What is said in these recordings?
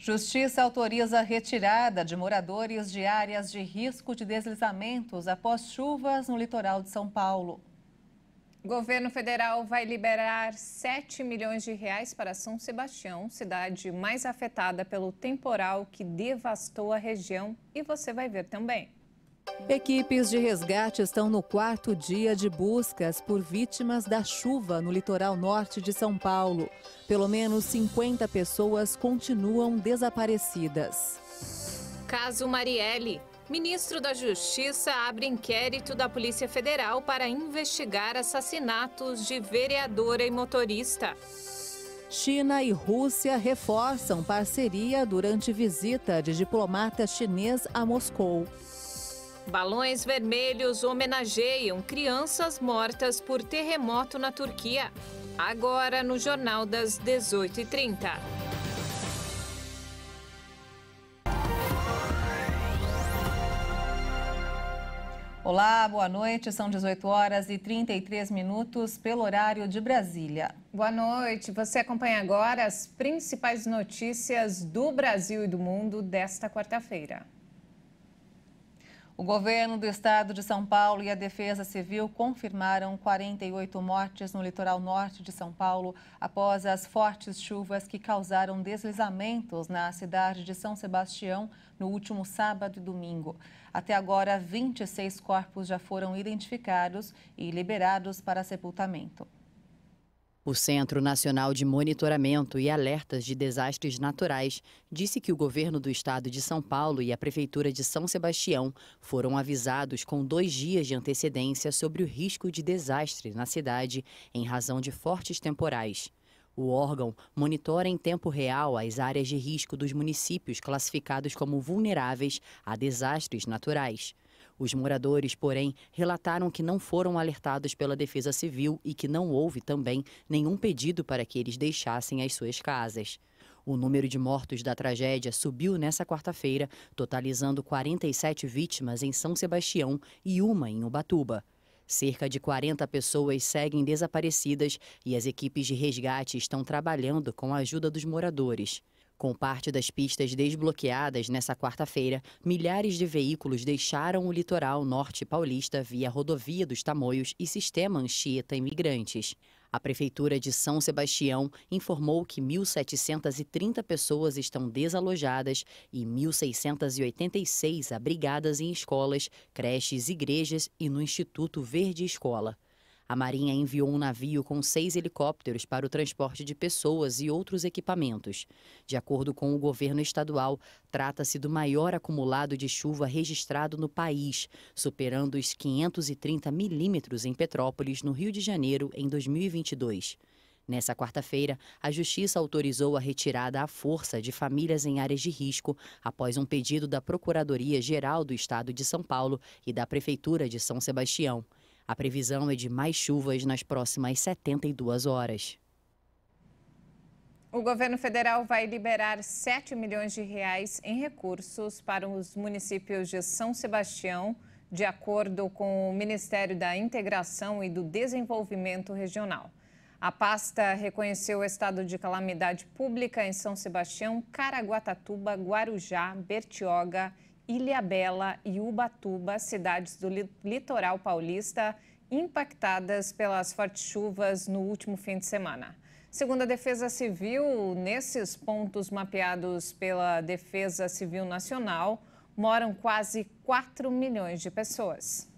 Justiça autoriza a retirada de moradores de áreas de risco de deslizamentos após chuvas no litoral de São Paulo. O governo federal vai liberar 7 milhões de reais para São Sebastião, cidade mais afetada pelo temporal que devastou a região. E você vai ver também. Equipes de resgate estão no 4º dia de buscas por vítimas da chuva no litoral norte de São Paulo. Pelo menos 50 pessoas continuam desaparecidas. Caso Marielle. Ministro da Justiça abre inquérito da Polícia Federal para investigar assassinatos de vereadora e motorista. China e Rússia reforçam parceria durante visita de diplomata chinês a Moscou. Balões vermelhos homenageiam crianças mortas por terremoto na Turquia. Agora no Jornal das 18h30. Olá, boa noite. São 18h33 pelo horário de Brasília. Boa noite. Você acompanha agora as principais notícias do Brasil e do mundo desta quarta-feira. O governo do estado de São Paulo e a Defesa Civil confirmaram 48 mortes no litoral norte de São Paulo após as fortes chuvas que causaram deslizamentos na cidade de São Sebastião no último sábado e domingo. Até agora, 26 corpos já foram identificados e liberados para sepultamento. O Centro Nacional de Monitoramento e Alertas de Desastres Naturais disse que o governo do estado de São Paulo e a Prefeitura de São Sebastião foram avisados com 2 dias de antecedência sobre o risco de desastre na cidade em razão de fortes temporais. O órgão monitora em tempo real as áreas de risco dos municípios classificados como vulneráveis a desastres naturais. Os moradores, porém, relataram que não foram alertados pela Defesa Civil e que não houve também nenhum pedido para que eles deixassem as suas casas. O número de mortos da tragédia subiu nesta quarta-feira, totalizando 47 vítimas em São Sebastião e uma em Ubatuba. Cerca de 40 pessoas seguem desaparecidas e as equipes de resgate estão trabalhando com a ajuda dos moradores. Com parte das pistas desbloqueadas nesta quarta-feira, milhares de veículos deixaram o litoral norte paulista via rodovia dos Tamoios e sistema Anchieta Imigrantes. A Prefeitura de São Sebastião informou que 1.730 pessoas estão desalojadas e 1.686 abrigadas em escolas, creches, igrejas e no Instituto Verde Escola. A Marinha enviou um navio com 6 helicópteros para o transporte de pessoas e outros equipamentos. De acordo com o governo estadual, trata-se do maior acumulado de chuva registrado no país, superando os 530 milímetros em Petrópolis, no Rio de Janeiro, em 2022. Nessa quarta-feira, a Justiça autorizou a retirada à força de famílias em áreas de risco após um pedido da Procuradoria-Geral do Estado de São Paulo e da Prefeitura de São Sebastião. A previsão é de mais chuvas nas próximas 72 horas. O governo federal vai liberar 7 milhões de reais em recursos para os municípios de São Sebastião, de acordo com o Ministério da Integração e do Desenvolvimento Regional. A pasta reconheceu o estado de calamidade pública em São Sebastião, Caraguatatuba, Guarujá, Bertioga, Ilhabela e Ubatuba, cidades do litoral paulista, impactadas pelas fortes chuvas no último fim de semana. Segundo a Defesa Civil, nesses pontos mapeados pela Defesa Civil Nacional, moram quase 4 milhões de pessoas.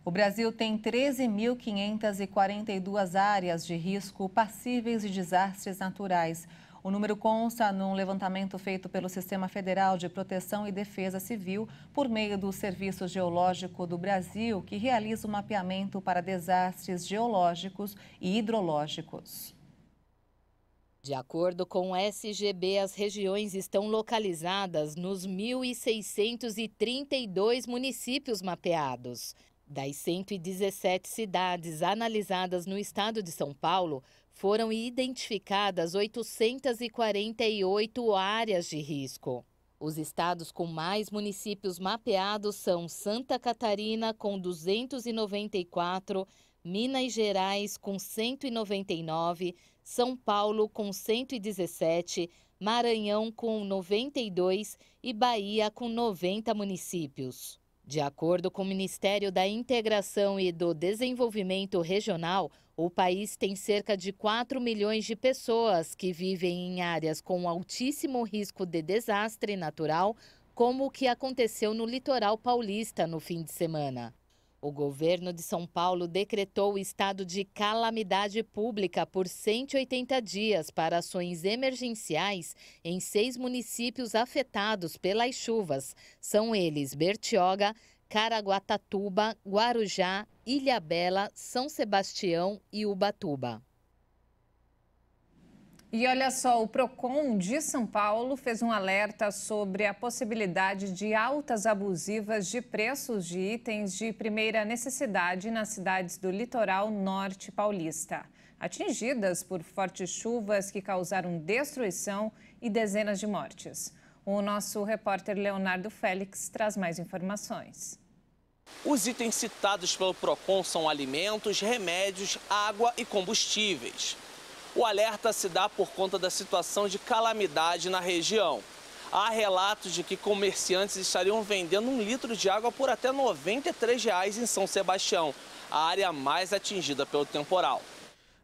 O Brasil tem 13.542 áreas de risco passíveis de desastres naturais. O número consta num levantamento feito pelo Sistema Federal de Proteção e Defesa Civil por meio do Serviço Geológico do Brasil, que realiza o mapeamento para desastres geológicos e hidrológicos. De acordo com o SGB, as regiões estão localizadas nos 1.632 municípios mapeados. Das 117 cidades analisadas no estado de São Paulo, foram identificadas 848 áreas de risco. Os estados com mais municípios mapeados são Santa Catarina, com 294, Minas Gerais, com 199, São Paulo, com 117, Maranhão com 92 e Bahia com 90 municípios. De acordo com o Ministério da Integração e do Desenvolvimento Regional, o país tem cerca de 4 milhões de pessoas que vivem em áreas com altíssimo risco de desastre natural, como o que aconteceu no litoral paulista no fim de semana. O governo de São Paulo decretou o estado de calamidade pública por 180 dias para ações emergenciais em 6 municípios afetados pelas chuvas. São eles Bertioga, Caraguatatuba, Guarujá, Ilhabela, São Sebastião e Ubatuba. E olha só, o Procon de São Paulo fez um alerta sobre a possibilidade de altas abusivas de preços de itens de primeira necessidade nas cidades do litoral norte paulista, atingidas por fortes chuvas que causaram destruição e dezenas de mortes. O nosso repórter Leonardo Félix traz mais informações. Os itens citados pelo Procon são alimentos, remédios, água e combustíveis. O alerta se dá por conta da situação de calamidade na região. Há relatos de que comerciantes estariam vendendo 1 litro de água por até R$ 93 em São Sebastião, a área mais atingida pelo temporal.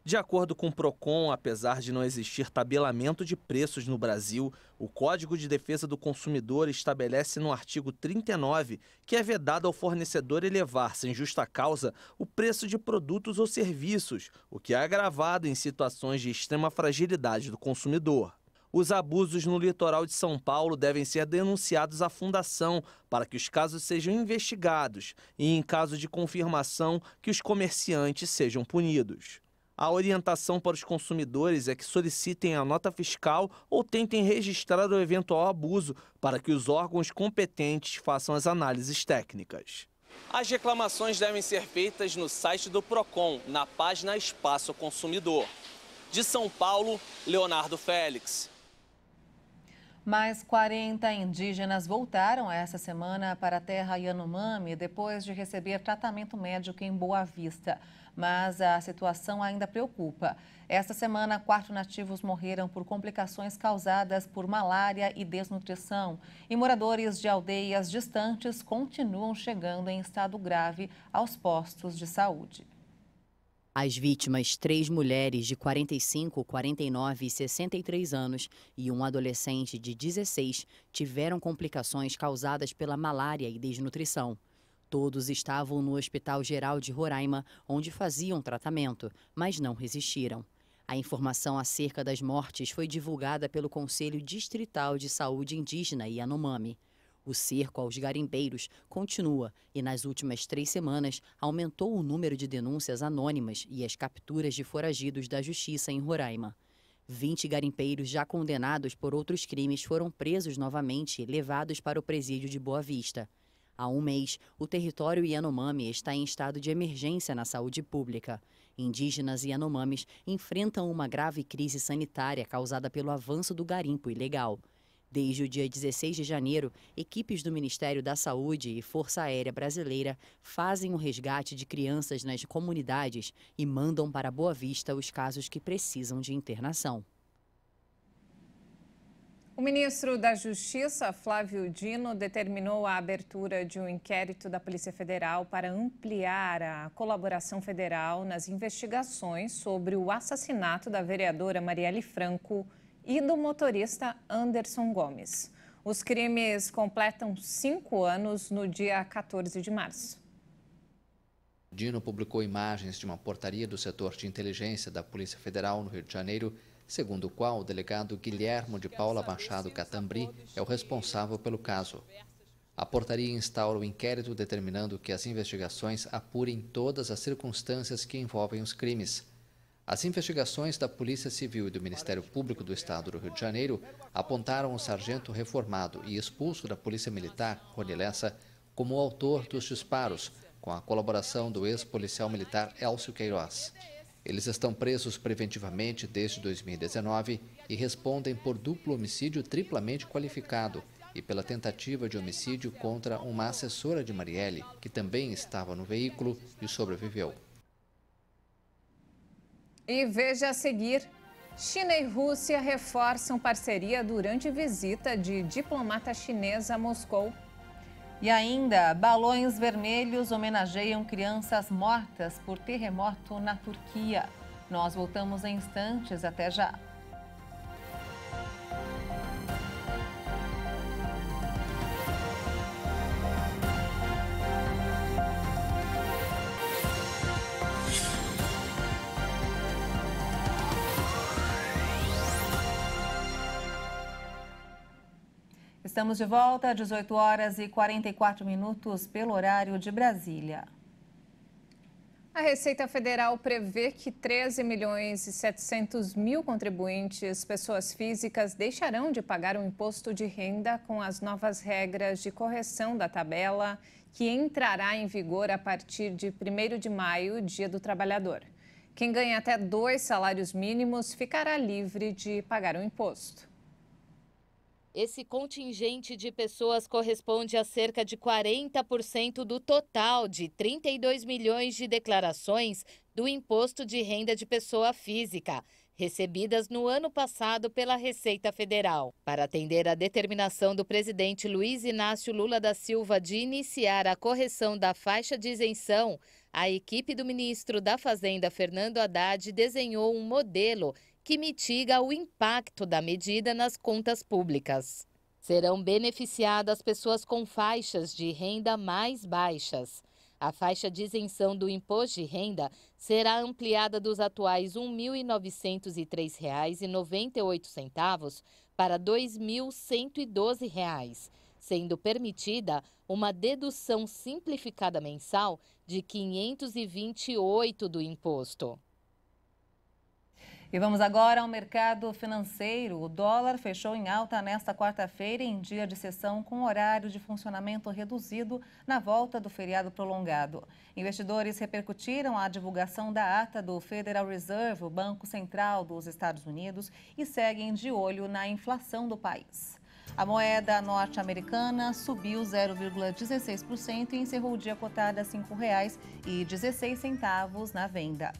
De acordo com o Procon, apesar de não existir tabelamento de preços no Brasil, o Código de Defesa do Consumidor estabelece no artigo 39 que é vedado ao fornecedor elevar, sem justa causa, o preço de produtos ou serviços, o que é agravado em situações de extrema fragilidade do consumidor. Os abusos no litoral de São Paulo devem ser denunciados à Fundação para que os casos sejam investigados e, em caso de confirmação, que os comerciantes sejam punidos. A orientação para os consumidores é que solicitem a nota fiscal ou tentem registrar o eventual abuso para que os órgãos competentes façam as análises técnicas. As reclamações devem ser feitas no site do Procon, na página Espaço Consumidor. De São Paulo, Leonardo Félix. Mais 40 indígenas voltaram essa semana para a terra Yanomami depois de receber tratamento médico em Boa Vista. Mas a situação ainda preocupa. Esta semana, 4 nativos morreram por complicações causadas por malária e desnutrição. E moradores de aldeias distantes continuam chegando em estado grave aos postos de saúde. As vítimas, 3 mulheres de 45, 49 e 63 anos e um adolescente de 16, tiveram complicações causadas pela malária e desnutrição. Todos estavam no Hospital Geral de Roraima, onde faziam tratamento, mas não resistiram. A informação acerca das mortes foi divulgada pelo Conselho Distrital de Saúde Indígena Yanomami. O cerco aos garimpeiros continua e, nas últimas 3 semanas, aumentou o número de denúncias anônimas e as capturas de foragidos da Justiça em Roraima. 20 garimpeiros já condenados por outros crimes foram presos novamente e levados para o presídio de Boa Vista. Há um mês, o território Yanomami está em estado de emergência na saúde pública. Indígenas Yanomamis enfrentam uma grave crise sanitária causada pelo avanço do garimpo ilegal. Desde o dia 16 de janeiro, equipes do Ministério da Saúde e Força Aérea Brasileira fazem o resgate de crianças nas comunidades e mandam para Boa Vista os casos que precisam de internação. O ministro da Justiça, Flávio Dino, determinou a abertura de um inquérito da Polícia Federal para ampliar a colaboração federal nas investigações sobre o assassinato da vereadora Marielle Franco e do motorista Anderson Gomes. Os crimes completam 5 anos no dia 14 de março. Dino publicou imagens de uma portaria do setor de inteligência da Polícia Federal no Rio de Janeiro, segundo o qual o delegado Guilhermo de Paula Machado Catambri é o responsável pelo caso. A portaria instaura o inquérito determinando que as investigações apurem todas as circunstâncias que envolvem os crimes. As investigações da Polícia Civil e do Ministério Público do Estado do Rio de Janeiro apontaram o sargento reformado e expulso da Polícia Militar, Rony Lessa, como o autor dos disparos, com a colaboração do ex-policial militar Elcio Queiroz. Eles estão presos preventivamente desde 2019 e respondem por duplo homicídio triplamente qualificado e pela tentativa de homicídio contra uma assessora de Marielle, que também estava no veículo e sobreviveu. E veja a seguir, China e Rússia reforçam parceria durante visita de diplomata chinês a Moscou. E ainda, balões vermelhos homenageiam crianças mortas por terremoto na Turquia. Nós voltamos em instantes, até já. Estamos de volta às 18 horas e 44 minutos pelo horário de Brasília. A Receita Federal prevê que 13 milhões e 700 mil contribuintes, pessoas físicas, deixarão de pagar o imposto de renda com as novas regras de correção da tabela, que entrará em vigor a partir de 1º de maio, Dia do Trabalhador. Quem ganha até 2 salários mínimos ficará livre de pagar o imposto. Esse contingente de pessoas corresponde a cerca de 40% do total de 32 milhões de declarações do Imposto de Renda de Pessoa Física, recebidas no ano passado pela Receita Federal. Para atender à determinação do presidente Luiz Inácio Lula da Silva de iniciar a correção da faixa de isenção, a equipe do ministro da Fazenda, Fernando Haddad, desenhou um modelo que mitiga o impacto da medida nas contas públicas. Serão beneficiadas pessoas com faixas de renda mais baixas. A faixa de isenção do imposto de renda será ampliada dos atuais R$ 1.903,98 para R$ 2.112, sendo permitida uma dedução simplificada mensal de R$ 528 do imposto. E vamos agora ao mercado financeiro. O dólar fechou em alta nesta quarta-feira, em dia de sessão com horário de funcionamento reduzido na volta do feriado prolongado. Investidores repercutiram a divulgação da ata do Federal Reserve, o Banco Central dos Estados Unidos, e seguem de olho na inflação do país. A moeda norte-americana subiu 0,16% e encerrou o dia cotada a R$ 5,16 na venda.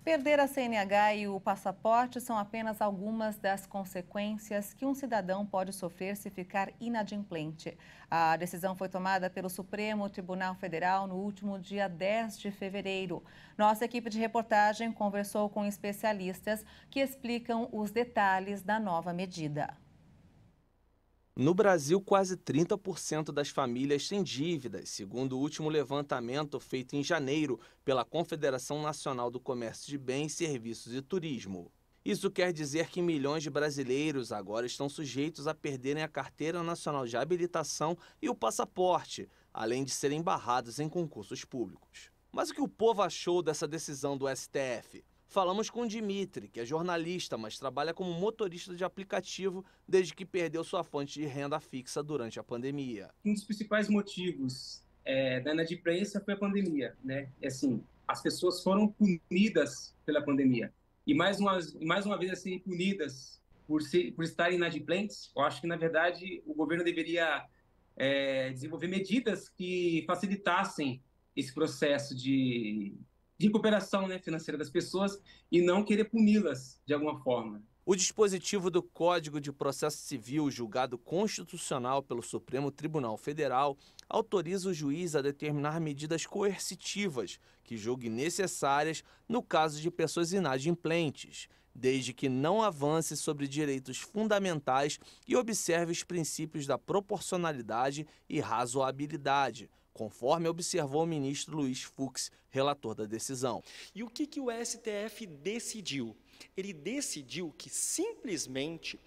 Perder a CNH e o passaporte são apenas algumas das consequências que um cidadão pode sofrer se ficar inadimplente. A decisão foi tomada pelo Supremo Tribunal Federal no último dia 10 de fevereiro. Nossa equipe de reportagem conversou com especialistas que explicam os detalhes da nova medida. No Brasil, quase 30% das famílias têm dívidas, segundo o último levantamento feito em janeiro pela Confederação Nacional do Comércio de Bens, Serviços e Turismo. Isso quer dizer que milhões de brasileiros agora estão sujeitos a perderem a Carteira Nacional de Habilitação e o passaporte, além de serem barrados em concursos públicos. Mas o que o povo achou dessa decisão do STF? Falamos com Dimitri, que é jornalista, mas trabalha como motorista de aplicativo desde que perdeu sua fonte de renda fixa durante a pandemia. Um dos principais motivos da inadimplência foi a pandemia, né? Assim, as pessoas foram punidas pela pandemia. E mais uma vez, assim, punidas por estarem inadimplentes. Eu acho que, na verdade, o governo deveria desenvolver medidas que facilitassem esse processo de recuperação, né, financeira das pessoas e não querer puni-las de alguma forma. O dispositivo do Código de Processo Civil, julgado constitucional pelo Supremo Tribunal Federal, autoriza o juiz a determinar medidas coercitivas que julgue necessárias no caso de pessoas inadimplentes, desde que não avance sobre direitos fundamentais e observe os princípios da proporcionalidade e razoabilidade, conforme observou o ministro Luiz Fux, relator da decisão. E o que o STF decidiu? Ele decidiu que simplesmente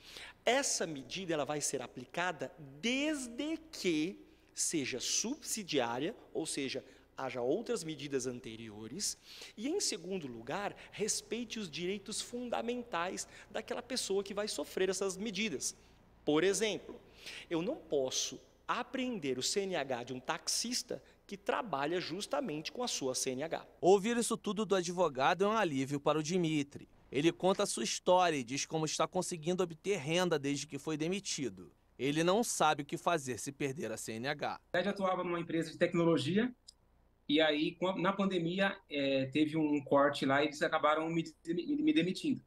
essa medida ela vai ser aplicada desde que seja subsidiária, ou seja, haja outras medidas anteriores, e, em segundo lugar, respeite os direitos fundamentais daquela pessoa que vai sofrer essas medidas. Por exemplo, eu não posso apreender o CNH de um taxista que trabalha justamente com a sua CNH. Ouvir isso tudo do advogado é um alívio para o Dimitri. Ele conta a sua história e diz como está conseguindo obter renda desde que foi demitido. Ele não sabe o que fazer se perder a CNH. Eu atuava numa empresa de tecnologia e aí, na pandemia, teve um corte lá e eles acabaram me demitindo.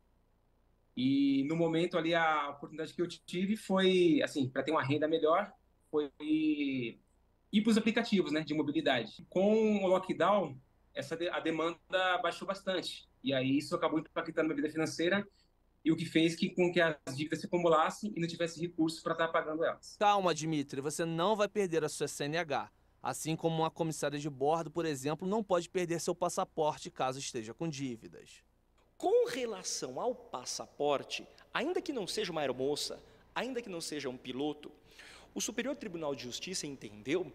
E no momento ali a oportunidade que eu tive foi, assim, para ter uma renda melhor, foi ir para os aplicativos, né, de mobilidade. Com o lockdown, a demanda baixou bastante. E aí isso acabou impactando minha vida financeira e o que fez com que as dívidas se acumulassem e não tivesse recursos para estar pagando elas. Calma, Dimitri, você não vai perder a sua CNH. Assim como uma comissária de bordo, por exemplo, não pode perder seu passaporte caso esteja com dívidas. Com relação ao passaporte, ainda que não seja uma aeromoça, ainda que não seja um piloto, o Superior Tribunal de Justiça entendeu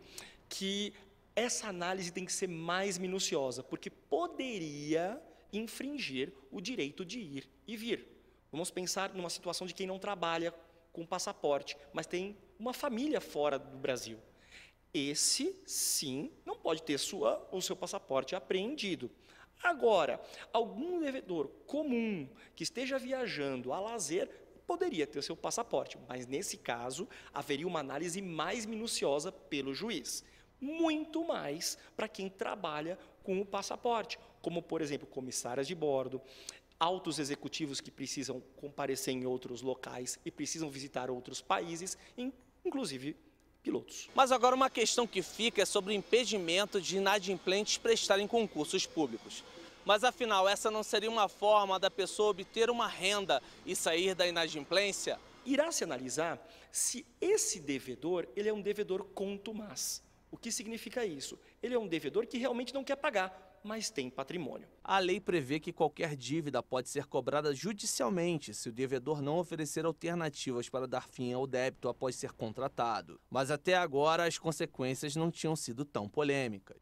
que essa análise tem que ser mais minuciosa, porque poderia infringir o direito de ir e vir. Vamos pensar numa situação de quem não trabalha com passaporte, mas tem uma família fora do Brasil. Esse, sim, não pode ter o seu passaporte apreendido. Agora, algum devedor comum que esteja viajando a lazer poderia ter o seu passaporte, mas nesse caso haveria uma análise mais minuciosa pelo juiz. Muito mais para quem trabalha com o passaporte, como, por exemplo, comissárias de bordo, altos executivos que precisam comparecer em outros locais e precisam visitar outros países, inclusive pilotos. Mas agora uma questão que fica é sobre o impedimento de inadimplentes prestarem concursos públicos. Mas afinal, essa não seria uma forma da pessoa obter uma renda e sair da inadimplência? Irá se analisar se esse devedor ele é um devedor contumaz. O que significa isso? Ele é um devedor que realmente não quer pagar, mas tem patrimônio. A lei prevê que qualquer dívida pode ser cobrada judicialmente se o devedor não oferecer alternativas para dar fim ao débito após ser contratado. Mas até agora as consequências não tinham sido tão polêmicas.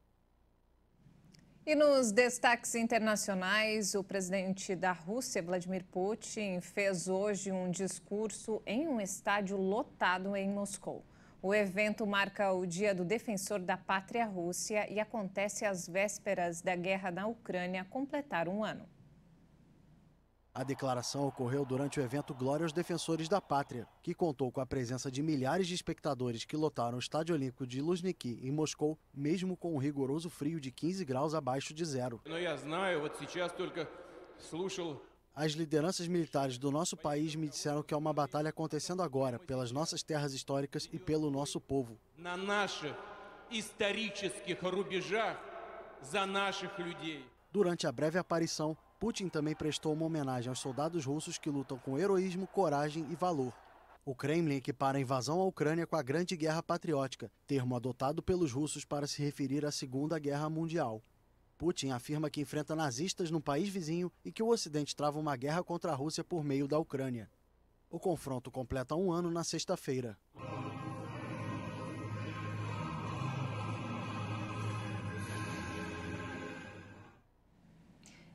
E nos destaques internacionais, o presidente da Rússia, Vladimir Putin, fez hoje um discurso em um estádio lotado em Moscou. O evento marca o Dia do Defensor da Pátria Rússia e acontece às vésperas da guerra na Ucrânia completar um ano. A declaração ocorreu durante o evento Glória aos Defensores da Pátria, que contou com a presença de milhares de espectadores que lotaram o Estádio Olímpico de Luzhniki, em Moscou, mesmo com um rigoroso frio de 15 graus abaixo de zero. As lideranças militares do nosso país me disseram que há uma batalha acontecendo agora, pelas nossas terras históricas e pelo nosso povo. Durante a breve aparição, Putin também prestou uma homenagem aos soldados russos que lutam com heroísmo, coragem e valor. O Kremlin equipara a invasão à Ucrânia com a Grande Guerra Patriótica, termo adotado pelos russos para se referir à Segunda Guerra Mundial. Putin afirma que enfrenta nazistas no país vizinho e que o Ocidente trava uma guerra contra a Rússia por meio da Ucrânia. O confronto completa um ano na sexta-feira.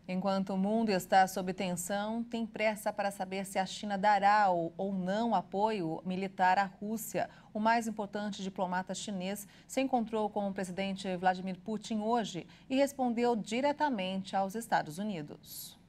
Enquanto o mundo está sob tensão, tem pressa para saber se a China dará ou não apoio militar à Rússia. O mais importante diplomata chinês se encontrou com o presidente Vladimir Putin hoje e respondeu diretamente aos Estados Unidos.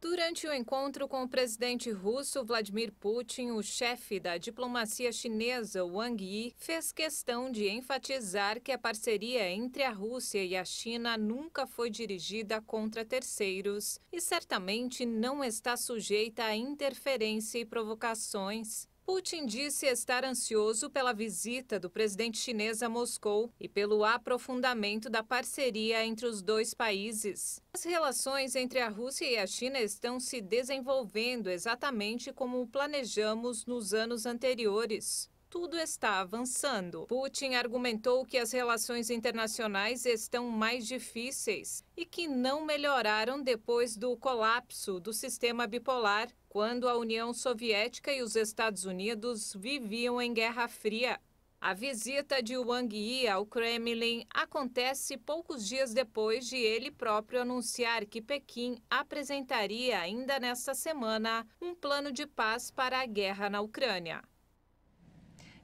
Durante o encontro com o presidente russo Vladimir Putin, o chefe da diplomacia chinesa, Wang Yi, fez questão de enfatizar que a parceria entre a Rússia e a China nunca foi dirigida contra terceiros e certamente não está sujeita a interferência e provocações. Putin disse estar ansioso pela visita do presidente chinês a Moscou e pelo aprofundamento da parceria entre os dois países. As relações entre a Rússia e a China estão se desenvolvendo exatamente como planejamos nos anos anteriores. Tudo está avançando. Putin argumentou que as relações internacionais estão mais difíceis e que não melhoraram depois do colapso do sistema bipolar, quando a União Soviética e os Estados Unidos viviam em Guerra Fria. A visita de Wang Yi ao Kremlin acontece poucos dias depois de ele próprio anunciar que Pequim apresentaria ainda nesta semana um plano de paz para a guerra na Ucrânia.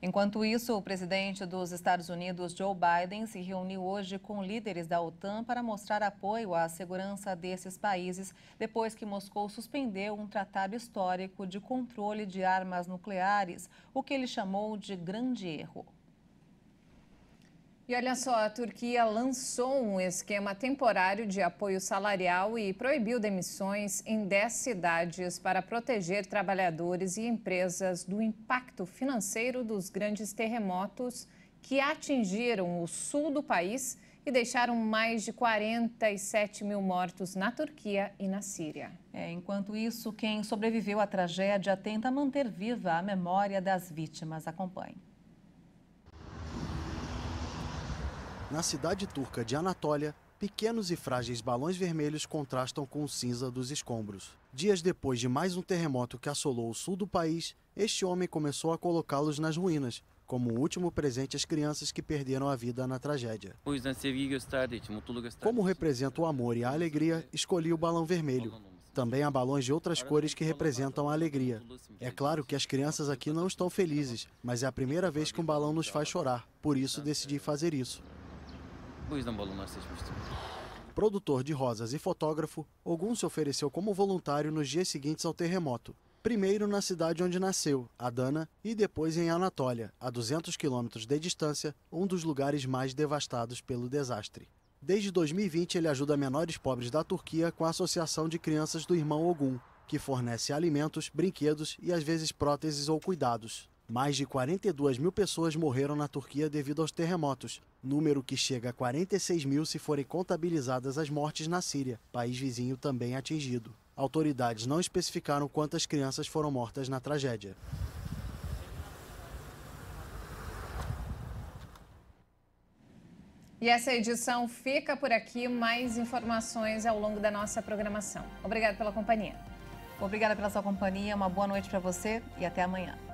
Enquanto isso, o presidente dos Estados Unidos, Joe Biden, se reuniu hoje com líderes da OTAN para mostrar apoio à segurança desses países, depois que Moscou suspendeu um tratado histórico de controle de armas nucleares, o que ele chamou de grande erro. E olha só, a Turquia lançou um esquema temporário de apoio salarial e proibiu demissões em 10 cidades para proteger trabalhadores e empresas do impacto financeiro dos grandes terremotos que atingiram o sul do país e deixaram mais de 47 mil mortos na Turquia e na Síria. Enquanto isso, quem sobreviveu à tragédia tenta manter viva a memória das vítimas. Acompanhe. Na cidade turca de Anatólia, pequenos e frágeis balões vermelhos contrastam com o cinza dos escombros. Dias depois de mais um terremoto que assolou o sul do país, este homem começou a colocá-los nas ruínas, como um último presente às crianças que perderam a vida na tragédia. Como representa o amor e a alegria, escolhi o balão vermelho. Também há balões de outras cores que representam a alegria. É claro que as crianças aqui não estão felizes, mas é a primeira vez que um balão nos faz chorar, por isso decidi fazer isso. Produtor de rosas e fotógrafo, Ogun se ofereceu como voluntário nos dias seguintes ao terremoto. Primeiro na cidade onde nasceu, Adana, e depois em Anatólia, a 200 quilômetros de distância, um dos lugares mais devastados pelo desastre. Desde 2020, ele ajuda menores pobres da Turquia com a Associação de Crianças do Irmão Ogun, que fornece alimentos, brinquedos e às vezes próteses ou cuidados. Mais de 42 mil pessoas morreram na Turquia devido aos terremotos, número que chega a 46 mil se forem contabilizadas as mortes na Síria, país vizinho também atingido. Autoridades não especificaram quantas crianças foram mortas na tragédia. E essa edição fica por aqui. Mais informações ao longo da nossa programação. Obrigada pela companhia. Obrigada pela sua companhia, uma boa noite para você e até amanhã.